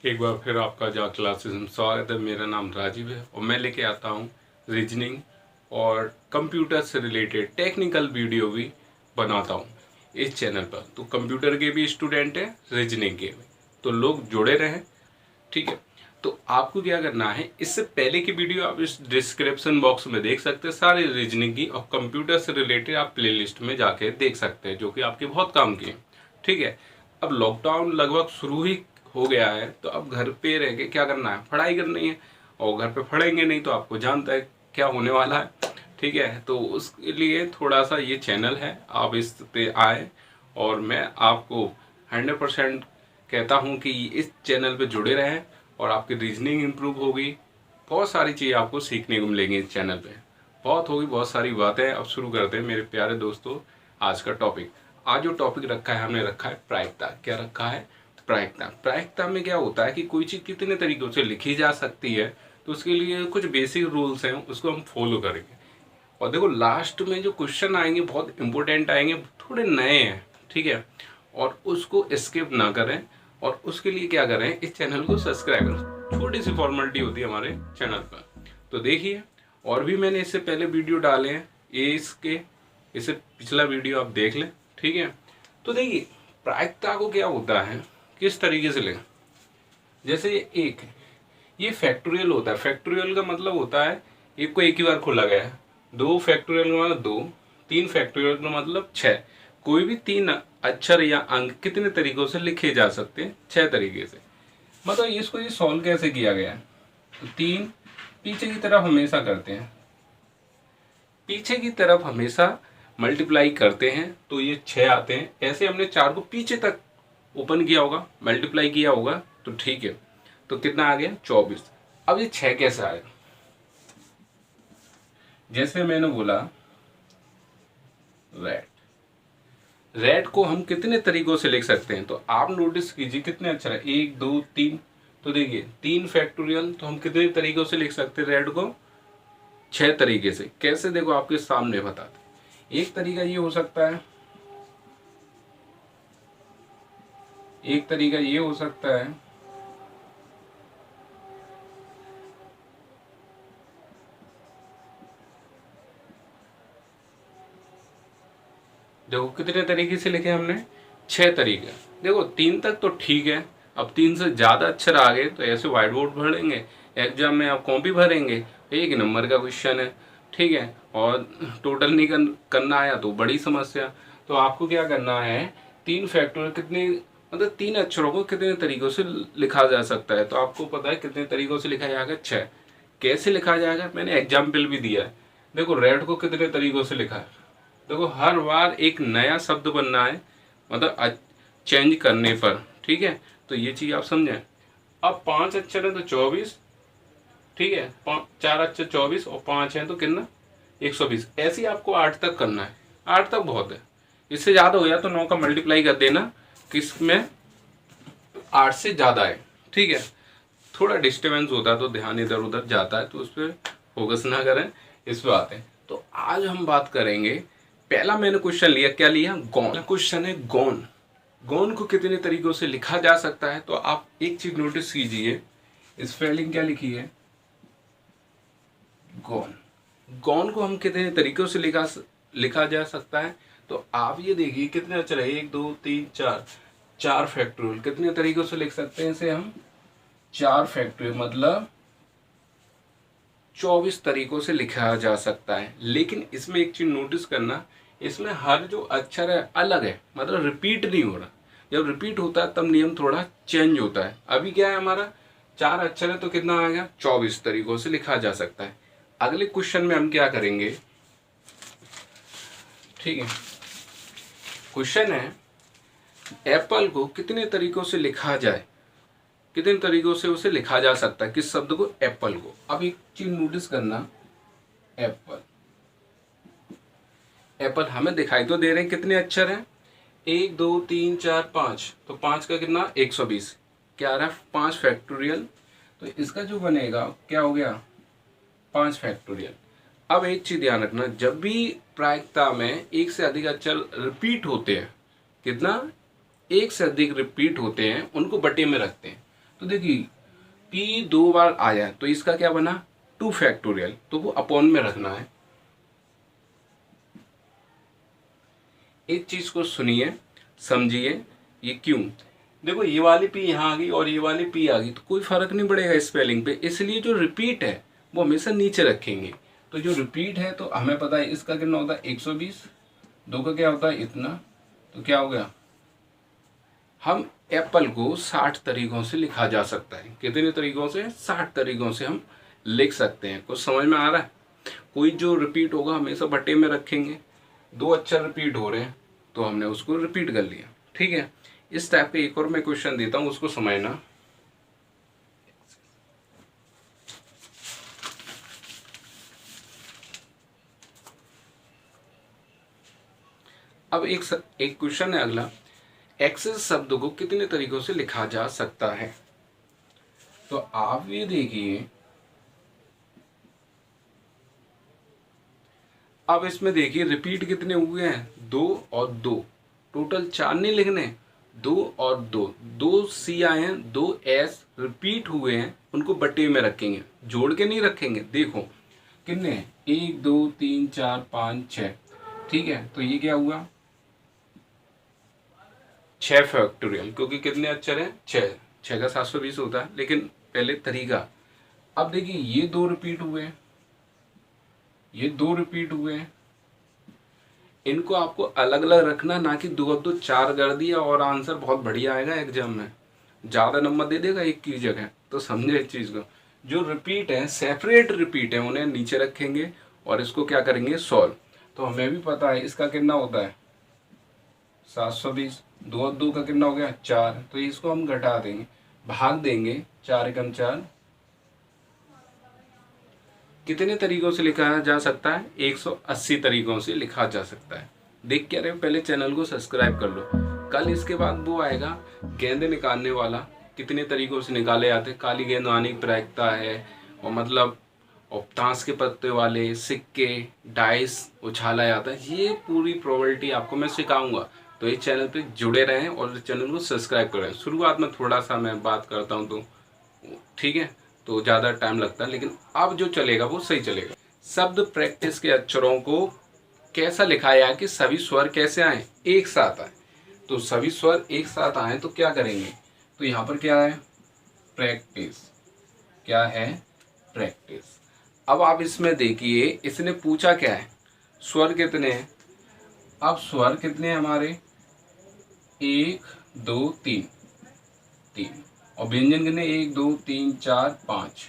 एक बार फिर आपका जा क्लासेस में स्वागत है। मेरा नाम राजीव है और मैं लेके आता हूँ रीजनिंग और कंप्यूटर से रिलेटेड टेक्निकल वीडियो भी बनाता हूँ इस चैनल पर। तो कंप्यूटर के भी स्टूडेंट हैं, रीजनिंग के भी, तो लोग जुड़े रहें। ठीक है, तो आपको क्या करना है, इससे पहले की वीडियो आप इस डिस्क्रिप्शन बॉक्स में देख सकते हैं, सारी रीजनिंग की और कंप्यूटर से रिलेटेड आप प्लेलिस्ट में जाके देख सकते हैं, जो कि आपके बहुत काम की है। ठीक है, अब लॉकडाउन लगभग शुरू ही हो गया है, तो अब घर पे रह के क्या करना है, पढ़ाई करनी है। और घर पे पढ़ेंगे नहीं तो आपको जानता है क्या होने वाला है। ठीक है, तो उसके लिए थोड़ा सा ये चैनल है, आप इस पे आए और मैं आपको 100% कहता हूँ कि इस चैनल पे जुड़े रहें और आपकी रीजनिंग इम्प्रूव होगी। बहुत सारी चीज़ें आपको सीखने को मिलेंगी इस चैनल पे, बहुत होगी, बहुत सारी बातें। अब शुरू करते हैं मेरे प्यारे दोस्तों आज का टॉपिक। आज जो टॉपिक रखा है, हमने रखा है प्रायिकता। क्या रखा है? प्रायिकता। प्रायिकता में क्या होता है कि कोई चीज़ कितने तरीकों से लिखी जा सकती है, तो उसके लिए कुछ बेसिक रूल्स हैं, उसको हम फॉलो करेंगे। और देखो लास्ट में जो क्वेश्चन आएंगे बहुत इंपॉर्टेंट आएंगे, थोड़े नए हैं। ठीक है, और उसको स्किप ना करें। और उसके लिए क्या करें, इस चैनल को सब्सक्राइब करें। छोटी सी फॉर्मेलिटी होती है हमारे चैनल पर। तो देखिए, और भी मैंने इससे पहले वीडियो डाले हैं, ये इससे पिछला वीडियो आप देख लें। ठीक है, तो देखिए प्रायिकता को क्या होता है, किस तरीके से लें। जैसे ये एक है, ये फैक्टोरियल होता है। फैक्टोरियल का मतलब होता है एक को एक ही बार खोला गया है। दो फैक्टोरियल का मतलब दो, तीन फैक्टोरियल का मतलब छः। कोई भी तीन अक्षर या अंक कितने तरीकों से लिखे जा सकते हैं? छः तरीके से। मतलब इसको ये सॉल्व कैसे किया गया है, तो तीन पीछे की तरफ हमेशा करते हैं, पीछे की तरफ हमेशा मल्टीप्लाई करते हैं तो ये छः आते हैं। ऐसे हमने चार को पीछे तक ओपन किया होगा, मल्टीप्लाई किया होगा, तो ठीक है, तो कितना आ गया? 24। अब ये छः कैसे आएगा? जैसे मैंने बोला रेड, रेड को हम कितने तरीकों से लिख सकते हैं, तो आप नोटिस कीजिए कितने अक्षर है, एक दो तीन। तो देखिए तीन फैक्टोरियल, तो हम कितने तरीकों से लिख सकते हैं रेड को? छह तरीके से। कैसे? देखो आपके सामने बताते। एक तरीका ये हो सकता है, एक तरीका ये हो सकता है, देखो कितने तरीके से लिखे हमने? छह तरीके। देखो तीन तक तो ठीक है, अब तीन से ज़्यादा अक्षर आ गए तो ऐसे व्हाइट बोर्ड भरेंगे, एग्जाम में आप कॉपी भरेंगे, एक नंबर का क्वेश्चन है। ठीक है, और टोटल नहीं करना आया तो बड़ी समस्या। तो आपको क्या करना है, तीन फैक्टोरियल कितने, मतलब तीन अक्षरों को कितने तरीकों से लिखा जा सकता है, तो आपको पता है कितने तरीकों से लिखा जाएगा? छः। कैसे लिखा जाएगा, मैंने एग्जाम्पल भी दिया है। देखो रेड को कितने तरीकों से लिखा है, देखो हर बार एक नया शब्द बनना है, मतलब चेंज करने पर। ठीक है, तो ये चीज़ आप समझें। अब पांच अक्षर है तो 24। ठीक है, चार अक्षर 24 और पांच है तो कितना? 120। ऐसे ही आपको आठ तक करना है। आठ तक बहुत है, इससे ज़्यादा हो गया तो 9 का मल्टीप्लाई कर देना, किसमें? आठ से ज़्यादा है। ठीक है, थोड़ा डिस्टर्बेंस होता है तो ध्यान इधर उधर जाता है, तो उस पर फोकस ना करें, इस पर आते हैं। तो आज हम बात करेंगे, पहला मैंने क्वेश्चन लिया, क्या लिया? गौन। क्वेश्चन है गौन। गौन को कितने तरीकों से लिखा जा सकता है, तो आप एक चीज नोटिस कीजिए, स्पेलिंग क्या लिखी है? गौन। गौन को हम कितने तरीकों से लिखा जा सकता है, तो आप ये देखिए कितने अक्षर है, एक दो तीन चार, चार फैक्टोरियल। कितने तरीकों से लिख सकते हैं इसे हम? चार फैक्टोरियल, मतलब 24 तरीकों से लिखा जा सकता है। लेकिन इसमें एक चीज नोटिस करना, इसमें हर जो अक्षर है अलग है, मतलब रिपीट नहीं हो रहा। जब रिपीट होता है तब नियम थोड़ा चेंज होता है। अभी क्या है हमारा, चार अक्षर है तो कितना आएगा? 24 तरीकों से लिखा जा सकता है। अगले क्वेश्चन में हम क्या करेंगे, ठीक है, क्वेश्चन है एप्पल को कितने तरीकों से लिखा जाए, कितने तरीकों से उसे लिखा जा सकता है, किस शब्द को? एप्पल को। अब एक चीज नोटिस करना, एप्पल, एप्पल हमें दिखाई तो दे रहे हैं कितने अक्षर हैं, एक दो तीन चार पाँच, तो पाँच का कितना? 120। क्या आ रहा है? 5 फैक्टोरियल। तो इसका जो बनेगा क्या हो गया? 5 फैक्टोरियल। अब एक चीज ध्यान रखना, जब भी प्रायिकता में एक से अधिक अक्षर रिपीट होते हैं, कितना? एक से अधिक रिपीट होते हैं, उनको बटे में रखते हैं। तो देखिए पी 2 बार आया तो इसका क्या बना 2 फैक्टोरियल, तो वो अपॉन में रखना है। एक चीज को सुनिए समझिए, ये क्यों, देखो ये वाली पी यहाँ आ गई और ये वाली पी आ गई तो कोई फर्क नहीं पड़ेगा स्पेलिंग पे, इसलिए जो रिपीट है वो हमेशा नीचे रखेंगे। तो जो रिपीट है तो हमें पता है इसका कितना होता है 120, 2 का क्या होता है इतना, तो क्या हो गया, हम एप्पल को 60 तरीकों से लिखा जा सकता है। कितने तरीकों से, 60 तरीकों से हम लिख सकते हैं। कुछ समझ में आ रहा है। कोई जो रिपीट होगा हमेशा बटे में रखेंगे, 2 अक्षर रिपीट हो रहे हैं तो हमने उसको रिपीट कर लिया, ठीक है। इस टाइप का एक और मैं क्वेश्चन देता हूं, उसको समझना। अब एक क्वेश्चन है अगला, एक्सेस शब्द को कितने तरीकों से लिखा जा सकता है। तो आप ये देखिए, अब इसमें देखिए रिपीट कितने हुए हैं, 2 और 2, टोटल 4 नहीं लिखने, 2 और 2, 2 सी आए हैं, 2 एस रिपीट हुए हैं, उनको बटे में रखेंगे, जोड़ के नहीं रखेंगे। देखो कितने हैं, 1 2 3 4 5 6, ठीक है। तो ये क्या हुआ 6 फैक्टोरियल, क्योंकि कितने अक्षर हैं 6, 6 का 720 होता है। लेकिन पहले तरीका, अब देखिए ये 2 रिपीट हुए हैं, ये 2 रिपीट हुए हैं, इनको आपको अलग अलग रखना, ना कि 2 और 2 4 कर दिया और आंसर बहुत बढ़िया आएगा एग्जाम में, ज़्यादा नंबर दे देगा एक की जगह। तो समझे इस चीज़ को, जो रिपीट है सेपरेट रिपीट है उन्हें नीचे रखेंगे और इसको क्या करेंगे सॉल्व। तो हमें भी पता है इसका कितना होता है 720, 2 और 2 का कितना हो गया 4, तो इसको हम घटा देंगे, भाग देंगे, 4 एकम 4। कितने तरीकों से लिखा जा सकता है, 180 तरीकों से लिखा जा सकता है। देख क्या रहे हो, पहले चैनल को सब्सक्राइब कर लो। कल इसके बाद वो आएगा गेंदे निकालने वाला, कितने तरीकों से निकाले जाते, काली गेंद आने की प्रायिकता है, और मतलब और ताश के पत्ते वाले, सिक्के, डाइस उछाला जाता है, ये पूरी प्रोबेबिलिटी आपको मैं सिखाऊंगा। तो इस चैनल पे जुड़े रहें और चैनल को सब्सक्राइब करें। शुरुआत में थोड़ा सा मैं बात करता हूँ तो ठीक है, तो ज़्यादा टाइम लगता है, लेकिन अब जो चलेगा वो सही चलेगा। शब्द प्रैक्टिस के अक्षरों को कैसा लिखाया है कि सभी स्वर कैसे आए, एक साथ आए। तो सभी स्वर एक साथ आए तो क्या करेंगे, तो यहाँ पर क्या है प्रैक्टिस, क्या है प्रैक्टिस। अब आप इसमें देखिए इसने पूछा क्या है, स्वर कितने हैं। अब स्वर कितने हैं हमारे, 1 2 3, 3, और व्यंजन कितने 1 2 3 4 5,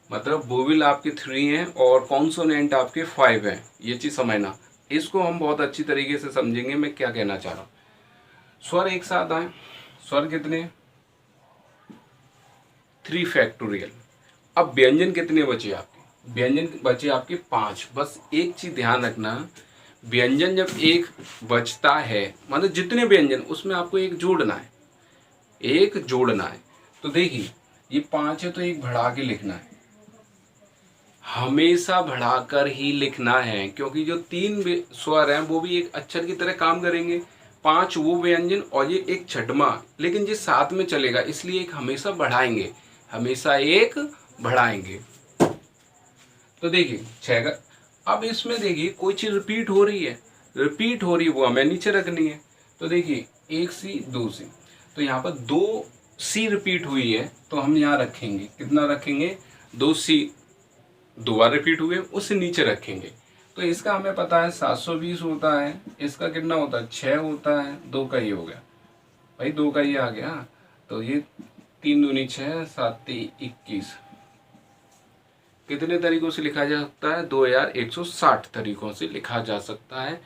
मतलब वोवेल आपके 3 हैं और कॉन्सोनेंट आपके 5 हैं। ये चीज समझना, इसको हम बहुत अच्छी तरीके से समझेंगे मैं क्या कहना चाह रहा हूँ। स्वर एक साथ आए, स्वर कितने 3 फैक्टोरियल। अब व्यंजन कितने बचे आपके, व्यंजन बचे आपके 5। बस एक चीज ध्यान रखना, व्यंजन जब एक बचता है मतलब जितने व्यंजन उसमें आपको एक जोड़ना है, एक जोड़ना है। तो देखिए ये 5 है तो एक बढ़ा के लिखना है, हमेशा बढ़ाकर ही लिखना है, क्योंकि जो 3 स्वर हैं वो भी एक अक्षर की तरह काम करेंगे। 5 वो व्यंजन और ये एक छठवां, लेकिन ये साथ में चलेगा, इसलिए एक हमेशा बढ़ाएंगे, हमेशा एक बढ़ाएंगे। तो देखिए 6 का, अब इसमें देखिए कोई चीज रिपीट हो रही है, रिपीट हो रही है वो हमें नीचे रखनी है। तो देखिए 1 सी 2 सी, तो यहाँ पर 2 सी रिपीट हुई है तो हम यहाँ रखेंगे, कितना रखेंगे 2 सी, 2 बार रिपीट हुए उसे नीचे रखेंगे। तो इसका हमें पता है 720 होता है, इसका कितना होता है 6 होता है, 2 का ये हो गया भाई, 2 का ये आ गया। तो ये 3 दूनी 6, 7 21, कितने तरीकों से लिखा जा सकता है 2160 तरीकों से लिखा जा सकता है।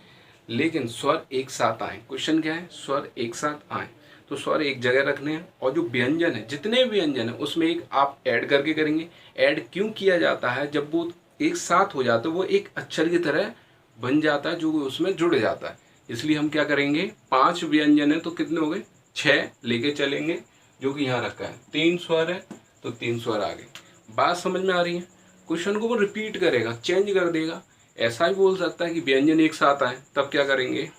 लेकिन स्वर एक साथ आए, क्वेश्चन क्या है स्वर एक साथ आए, तो स्वर एक जगह रखने हैं, और जो व्यंजन है जितने व्यंजन है उसमें एक आप ऐड करके करेंगे। ऐड क्यों किया जाता है, जब वो एक साथ हो जाता है वो एक अक्षर की तरह बन जाता है जो उसमें जुड़ जाता है। इसलिए हम क्या करेंगे, 5 व्यंजन है तो कितने हो गए 6 लेके चलेंगे, जो कि यहाँ रखा है। 3 स्वर है तो 3 स्वर आ गए। बात समझ में आ रही है। क्वेश्चन को वो रिपीट करेगा, चेंज कर देगा। ऐसा ही बोल सकता है कि व्यंजन एक साथ आए, तब क्या करेंगे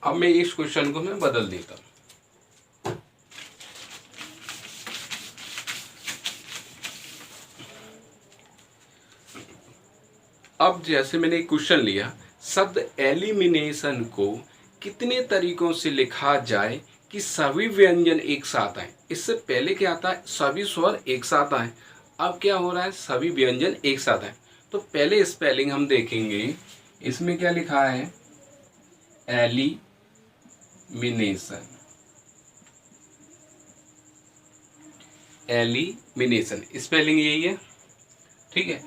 अब मैं इस क्वेश्चन को मैं बदल देता हूँ। अब जैसे मैंने एक क्वेश्चन लिया, शब्द एलिमिनेशन को कितने तरीकों से लिखा जाए कि सभी व्यंजन एक साथ आए। इससे पहले क्या आता है, सभी स्वर एक साथ आए। अब क्या हो रहा है, सभी व्यंजन एक साथ आए। तो पहले स्पेलिंग हम देखेंगे, इसमें क्या लिखा है, एलिमिनेशन। एलिमिनेशन स्पेलिंग यही है, ठीक है।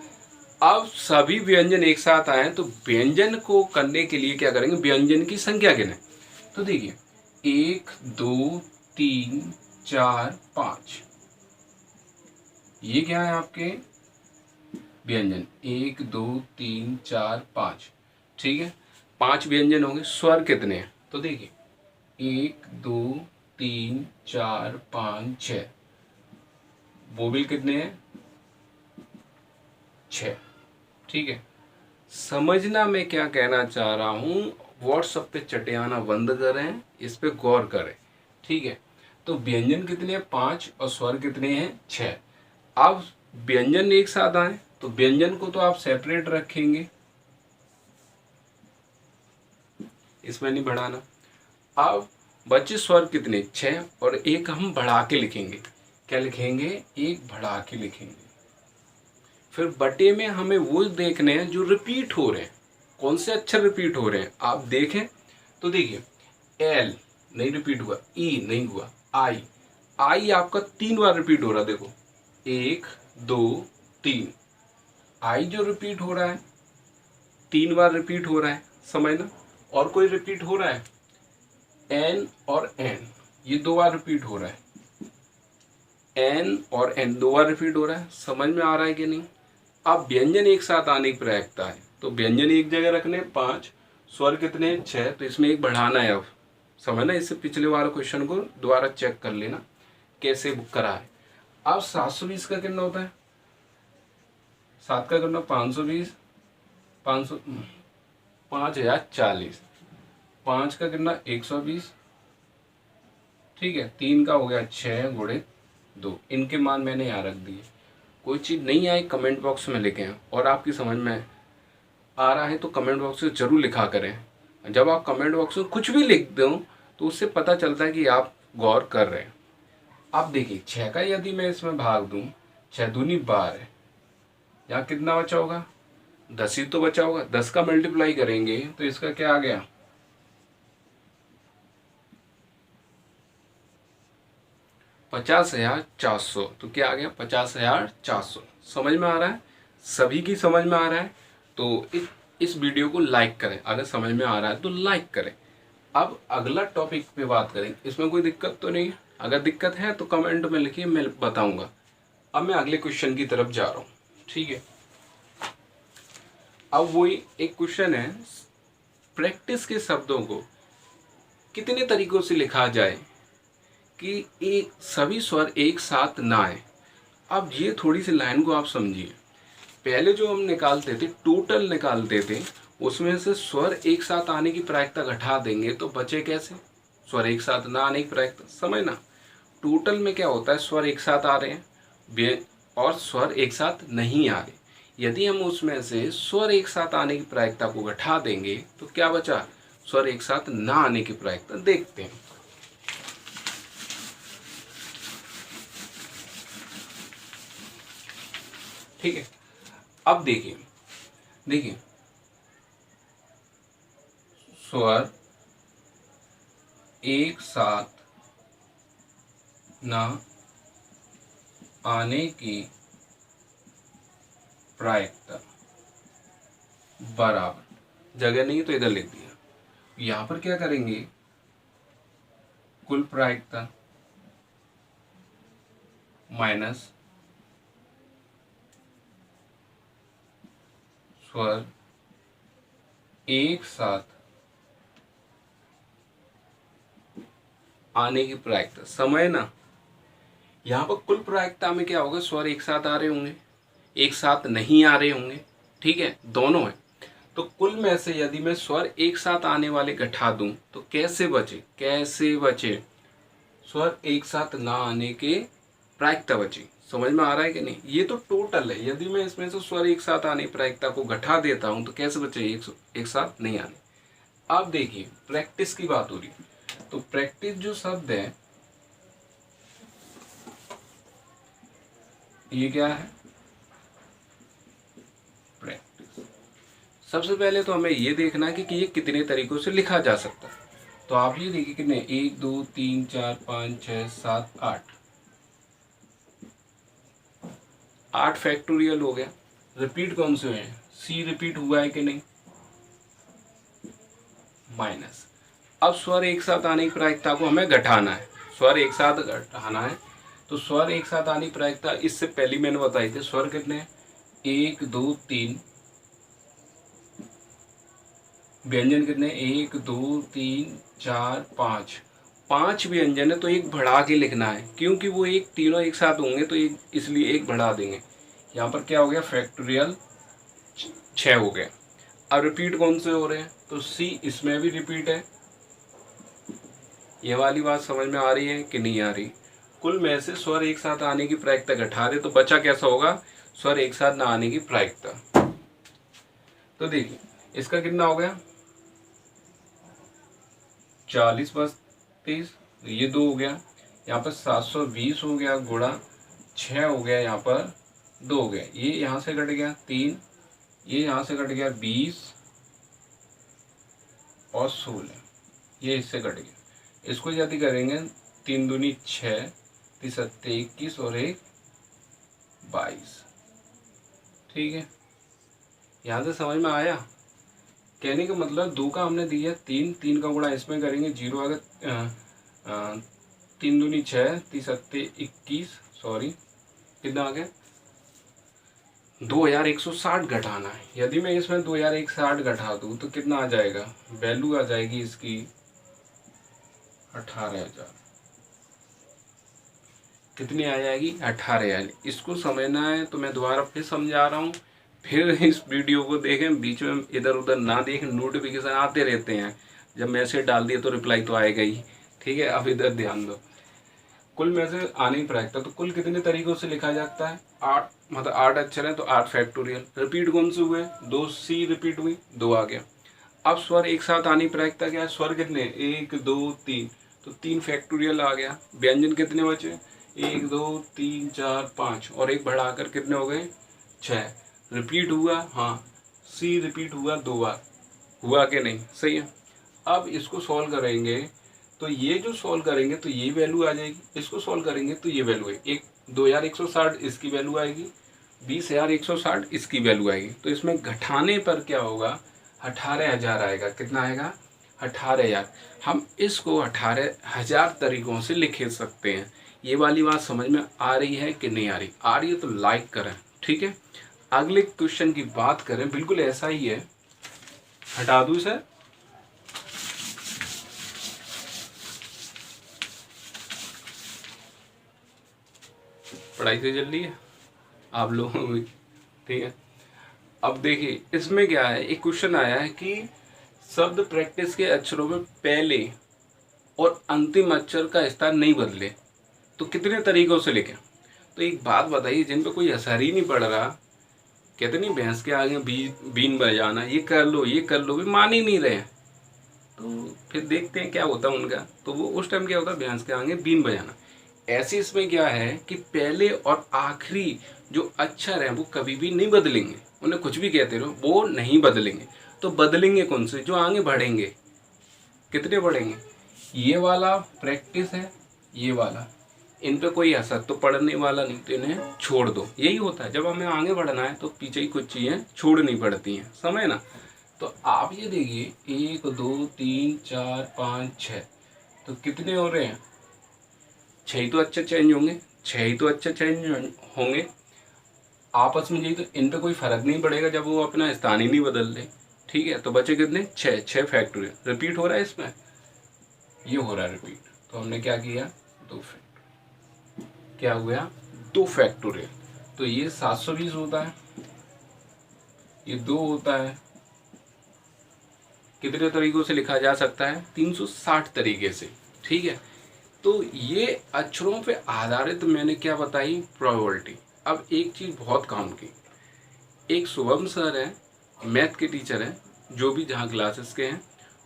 अब सभी व्यंजन एक साथ आए तो व्यंजन को करने के लिए क्या करेंगे, व्यंजन की संख्या गिने। तो देखिए 1 2 3 4 5, ये क्या है आपके व्यंजन, 1 2 3 4 5, ठीक है। 5 व्यंजन होंगे। स्वर कितने हैं, तो देखिए 1 2 3 4 5 6, वोवेल कितने हैं, 6, ठीक है। समझना मैं क्या कहना चाह रहा हूँ, व्हाट्सएप पे चटियाना बंद करें, इस पे गौर करें, ठीक है। तो व्यंजन कितने हैं, 5, और स्वर कितने हैं, 6। अब व्यंजन एक साथ आए तो व्यंजन को तो आप सेपरेट रखेंगे, इसमें नहीं बढ़ाना। अब बचे स्वर कितने, 6, और एक हम बढ़ा के लिखेंगे। क्या लिखेंगे, एक बढ़ा के लिखेंगे। फिर बटे में हमें वो देखने हैं जो रिपीट हो रहे हैं, कौन से अक्षर रिपीट हो रहे हैं। आप देखें तो देखिए एल नहीं रिपीट हुआ, ई नहीं हुआ, आई, आई आपका 3 बार रिपीट हो रहा है। देखो 1 2 3, आई जो रिपीट हो रहा है 3 बार रिपीट हो रहा है, समझना। और कोई रिपीट हो रहा है, एन और एन, ये 2 बार रिपीट हो रहा है, एन और एन 2 बार रिपीट हो रहा है, समझ में आ रहा है कि नहीं। अब व्यंजन एक साथ आने की प्रयोगता है, तो व्यंजन एक जगह रखने 5, स्वर कितने 6, तो इसमें एक बढ़ाना है। अब समझना, इससे पिछले वाले क्वेश्चन को दोबारा चेक कर लेना कैसे बुक करा है। अब 720 का कितना होता है, 7 का कितना 520, 500 5040, 5 का कितना 120, ठीक है। 3 का हो गया 6 गुणे 2, इनके मान मैंने यहाँ रख दिए। कोई चीज़ नहीं आई कमेंट बॉक्स में लिखें, और आपकी समझ में आ रहा है तो कमेंट बॉक्स में ज़रूर लिखा करें। जब आप कमेंट बॉक्स में कुछ भी लिख दो तो उससे पता चलता है कि आप गौर कर रहे हैं। अब देखिए 6 का यदि मैं इसमें भाग दूं, 6 दूनी 12, यहाँ कितना बचा होगा, 10 ही तो बचा होगा। 10 का मल्टीप्लाई करेंगे तो इसका क्या आ गया, 50,400, तो क्या आ गया 50,400। समझ में आ रहा है, सभी की समझ में आ रहा है। तो इस वीडियो को लाइक करें, अगर समझ में आ रहा है तो लाइक करें। अब अगला टॉपिक पे बात करें, इसमें कोई दिक्कत तो नहीं है, अगर दिक्कत है तो कमेंट में लिखिए, मैं बताऊंगा। अब मैं अगले क्वेश्चन की तरफ जा रहा हूँ, ठीक है। अब वही एक क्वेश्चन है, प्रैक्टिस के शब्दों को कितने तरीकों से लिखा जाए कि एक सभी स्वर एक साथ ना आए। अब ये थोड़ी सी लाइन को आप समझिए। पहले जो हम निकालते थे, टोटल निकालते थे, उसमें से स्वर एक साथ आने की प्रायिकता घटा देंगे तो बचे कैसे, स्वर एक साथ ना आने की प्रायिकता। समझना, टोटल में क्या होता है, स्वर एक साथ आ रहे हैं और स्वर एक साथ नहीं आ रहे। यदि हम उसमें से स्वर एक साथ आने की प्रायिकता को घटा देंगे तो क्या बचा, स्वर एक साथ ना आने की प्रायिकता। देखते हैं, ठीक है। अब देखिए देखिए स्वर एक साथ ना आने की प्रायिकता बराबर, जगह नहीं तो इधर लिख दिया। यहां पर क्या करेंगे, कुल प्रायिकता माइनस स्वर एक साथ आने की प्रायिकता। समय ना, यहाँ पर कुल प्रायिकता में क्या होगा, स्वर एक साथ आ रहे होंगे, एक साथ नहीं आ रहे होंगे, ठीक है, दोनों है। तो कुल में से यदि मैं स्वर एक साथ आने वाले घटा दूं तो कैसे बचे स्वर एक साथ ना आने के प्रायिकता बची। समझ में आ रहा है कि नहीं? ये तो टोटल है। यदि मैं इसमें से स्वर एक साथ आने की प्रायिकता को घटा देता हूं तो कैसे बचे एक साथ नहीं आने। अब देखिए प्रैक्टिस की बात हो रही है, तो प्रैक्टिस जो शब्द है ये क्या है? प्रैक्टिस। सबसे पहले तो हमें ये देखना है कि ये कितने तरीकों से लिखा जा सकता है। तो आप ये देखिए कितने, 1 2 3 4 5 6 7 8, 8 फैक्टोरियल हो गया। रिपीट कौन से हुए हैं? सी रिपीट हुआ है कि नहीं? माइनस। अब स्वर एक साथ आने की प्रायिकता को हमें घटाना है। स्वर एक साथ घटाना है तो स्वर एक साथ आने की प्रायिकता इससे पहले मैंने बताई थी। स्वर कितने हैं? 1 2 3। व्यंजन कितने? 1 2 3 4 5। 5 व्यंजन है तो एक बढ़ा के लिखना है, क्योंकि वो एक तीनों एक साथ होंगे तो एक, इसलिए एक बढ़ा देंगे। यहाँ पर क्या हो गया? फैक्टोरियल 6 हो गया। अब रिपीट कौन से हो रहे हैं? तो सी, इसमें भी रिपीट है। ये वाली बात समझ में आ रही है कि नहीं आ रही? कुल में से स्वर एक साथ आने की प्रायिकता घटा दे तो बचा कैसा होगा? स्वर एक साथ ना आने की प्रायिकता। तो देखिए इसका कितना हो गया? 40 + 30, ये 2 हो गया। यहाँ पर 720 हो गया गुणा 6 हो गया, यहाँ पर 2 हो गया। ये यहाँ से कट गया 3, ये यहाँ से कट गया 20 और 16, ये इससे कट गया। इसको यदि करेंगे 3 दूनी 6, 3 सत्ते 21 और 1 22। ठीक है, यहाँ से समझ में आया? कहने का मतलब 2 का हमने दिया 3, 3 का गुणा इसमें करेंगे 0 अगर 3 दूनी 6, 3 सत्ते 21, सॉरी कितना आ गया? 2160 घटाना है। यदि मैं इसमें 2160 घटा दूँ तो कितना आ जाएगा? वैल्यू आ जाएगी इसकी 18,000। कितनी आ जाएगी? 18,000। इसको समझना है तो मैं दोबारा फिर समझा रहा हूँ, फिर इस वीडियो को देखें, बीच में इधर उधर ना देखें। नोटिफिकेशन आते रहते हैं, जब मैसेज डाल दिए तो रिप्लाई तो आएगा ही। ठीक है, अब इधर ध्यान दो। कुल में से आने की प्रायिकता तो कुल कितने तरीकों से लिखा जाता है? 8, मतलब 8 अक्षर हैं तो 8 फैक्टोरियल। रिपीट कौन से हुए? 2 सी रिपीट हुई, 2 आ गया। अब स्वर एक साथ आने की प्रायिकता क्या है? स्वर कितने? 1 2 3, तो 3 फैक्टोरियल आ गया। व्यंजन कितने बचे? 1 2 3 4 5 और एक बढ़ाकर कितने हो गए? 6। रिपीट हुआ? हाँ, सी रिपीट हुआ 2 बार। हुआ कि नहीं? सही है। अब इसको सॉल्व करेंगे तो ये जो सॉल्व करेंगे तो ये वैल्यू आ जाएगी, इसको सॉल्व करेंगे तो ये वैल्यू है। 2160 इसकी वैल्यू आएगी, 20,160 इसकी वैल्यू आएगी। तो इसमें घटाने पर क्या होगा? 18,000 आएगा। कितना आएगा? 18,000। हम इसको 18,000 तरीकों से लिख सकते हैं। ये वाली बात समझ में आ रही है कि नहीं आ रही? आ रही है तो लाइक करें। ठीक है, अगले क्वेश्चन की बात करें, बिल्कुल ऐसा ही है। हटा दूं इसे? पढ़ाई से चल रही है आप लोगों की? ठीक है, अब देखिए इसमें क्या है, एक क्वेश्चन आया है कि शब्द प्रैक्टिस के अक्षरों में पहले और अंतिम अक्षर का स्थान नहीं बदले तो कितने तरीकों से लिखें। तो एक बात बताइए, जिन पे कोई असर ही नहीं पड़ रहा, कहते नहीं भैंस के आगे बीन बजाना, ये कर लो ये कर लो, भी मान ही नहीं रहे, तो फिर देखते हैं क्या होता है उनका। तो वो उस टाइम क्या होता है? भैंस के आगे बीन बजाना। ऐसे इसमें क्या है कि पहले और आखिरी जो अक्षर हैं वो कभी भी नहीं बदलेंगे, उन्हें कुछ भी कहते रहो वो नहीं बदलेंगे। तो बदलेंगे कौन से? जो आगे बढ़ेंगे। कितने बढ़ेंगे? ये वाला प्रैक्टिस है, ये वाला, इन पे कोई असर तो पड़ने वाला नहीं, तो इन्हें छोड़ दो। यही होता है, जब हमें आगे बढ़ना है तो पीछे ही कुछ चीज़ें छोड़नी पड़ती हैं, समय ना। तो आप ये देखिए 1 2 3 4 5 6, तो कितने हो रहे हैं? 6 ही तो अच्छे चेंज होंगे, 6 ही तो अच्छे चेंज होंगे आपस में। यही तो, इन पे कोई फर्क नहीं पड़ेगा जब वो अपना स्थान ही नहीं बदल रहे। ठीक है, तो बचे कितने? 6। 6 फैक्टोरियल। रिपीट हो रहा है इसमें, ये हो रहा है रिपीट, तो हमने क्या किया? 2 फैक्टोरियल। क्या हो गया? 2 फैक्टोरियल। तो ये 720 होता है, ये 2 होता है, कितने तरीक़ों से लिखा जा सकता है? 360 तरीके से, ठीक है। तो ये अक्षरों पे आधारित मैंने क्या बताई? प्रोबेबिलिटी। अब एक चीज़ बहुत काम की, एक शुभम सर हैं, मैथ के टीचर हैं, जो भी जहाँ क्लासेस के हैं,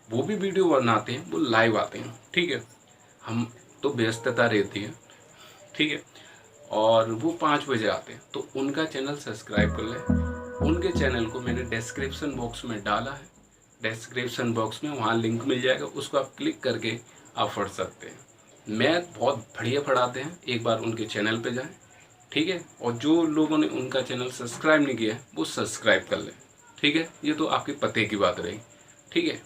वो भी वीडियो बनाते हैं, वो लाइव आते हैं, ठीक है। हम तो व्यस्तता रहती है, ठीक है, और वो 5 बजे आते हैं, तो उनका चैनल सब्सक्राइब कर लें। उनके चैनल को मैंने डिस्क्रिप्शन बॉक्स में डाला है, डिस्क्रिप्शन बॉक्स में वहाँ लिंक मिल जाएगा, उसको आप क्लिक करके आप पढ़ सकते हैं। मैथ बहुत बढ़िया पढ़ाते हैं, एक बार उनके चैनल पे जाएं, ठीक है। और जो लोगों ने उनका चैनल सब्सक्राइब नहीं किया है वो सब्सक्राइब कर लें, ठीक है। ये तो आपके पते की बात रही, ठीक है।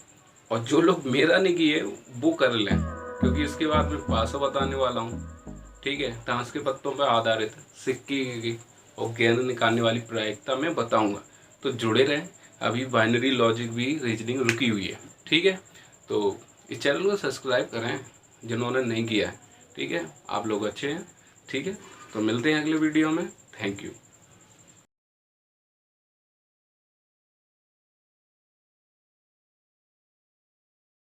और जो लोग मेरा नहीं किए वो कर लें, क्योंकि इसके बाद मैं भाषा बताने वाला हूँ, ठीक है। ताश के पत्तों पर आधारित सिक्के की और गेंद निकालने वाली प्रायिकता मैं बताऊंगा, तो जुड़े रहें। अभी बाइनरी लॉजिक भी रीजनिंग रुकी हुई है, ठीक है। तो इस चैनल को सब्सक्राइब करें जिन्होंने नहीं किया है, ठीक है। आप लोग अच्छे हैं, ठीक है। तो मिलते हैं अगले वीडियो में। Thank you.